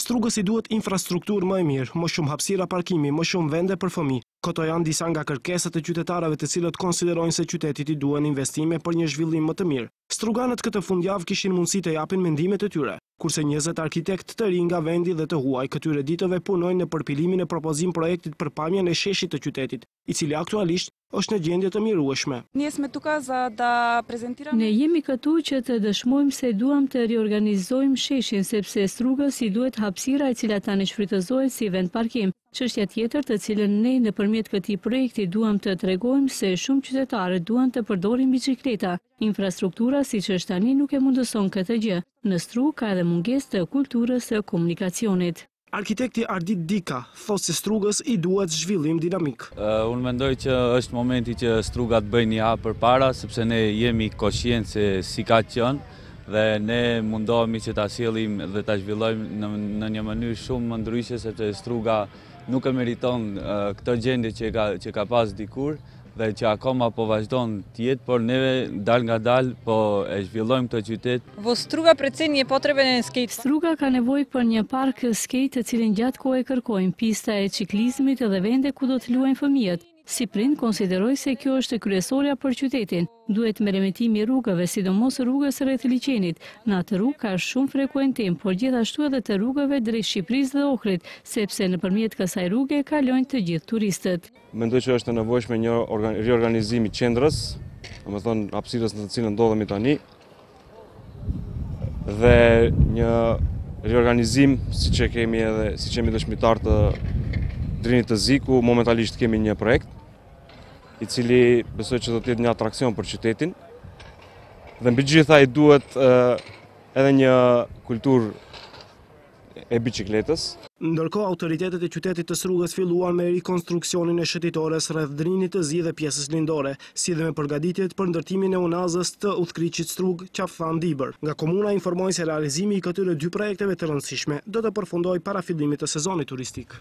Strugës i duhet infrastrukturë më e mirë, më shumë hapësira parkimi, më shumë vende për fëmijë. Këto janë disa nga kërkesat e qytetarëve të cilët konsiderojnë se qytetit i duhen investime për një zhvillim më të mirë. Struganët këtë fundjavë kishin mundësi të japin mendimet e tyre, kurse 20 arkitekt të rinj nga vendi dhe të huaj këtyre ditëve punojnë në përpilimin e propozim projektit për pamjen e sheshit të qytetit, i cili aktualisht është në gjendje të mirueshme. Ne jemi këtu që të dëshmojmë se duam të riorganizojmë sheshin sepse Strugës i duhet hapësira e cila tani shfrytëzohet si vend parkim. Çështja tjetër të cilën ne nëpërmjet këtij projekti duam të tregojmë se shumë qytetarë duan të përdorin biçikleta. Infrastruktura siç është tani nuk e mundëson këtë gjë. Në Strugë ka edhe mungesë të kulturës së komunikacionit. Arkitekti Ardit Dika thotë se Strugës i duhet zhvillim dinamik. Unë mendoj që është momenti që Struga të bëjë një hap përpara, sepse ne jemi koshient se si ka qenë dhe ne mundohemi që ta sjellim dhe ta zhvillojmë në një mënyrë shumë më ndryshe, sepse Struga nuk e meriton këtë gjendje që ka pas dikur dhe që akoma po vazhdon të jetë, por neve dal nga dal po e zhvillojmë këtë qytet. Struga përcjell potrebën e skate. Struga ka nevojë për një park skate të cilin gjatë kohë kërkojmë, pista e ciklizmit dhe vende ku do të luajnë fëmijët. Si prind konsideroj se kjo është kryesorja për qytetin. Duhet merremetimi i rrugëve, sidomos rrugës rreth liçenit. Në atë rrugë ka shumë frekuentim, por gjithashtu edhe të rrugëve drejt Shqipërisë dhe Ohrit, sepse nëpërmjet kësaj rruge kalojnë të gjithë turistët. Mendoj që është e nevojshme një riorganizim i qendrës, domethënë hapësirës në të cilën ndodhemi tani, dhe një riorganizim siç jemi dëshmitar të Drinit të Zi, ku momentalisht kemi një projekt i cili besoj që do të jetë një atraksion për qytetin dhe mbi gjitha i duhet edhe një kulturë e biçikletës. Ndërkohë, autoritetet e qytetit të Strugës filluan me rikonstruksionin e shëtitores rreth Drinit të Zi dhe pjesës lindore, si dhe me përgatitjet për ndërtimin e unazës të udhkriqit Strugë-Qaftan-Dibër. Nga komuna informojnë se realizimi i këtyre dy projekteve të rëndësishme do të përfundojë para fillimit të sezonit turistik.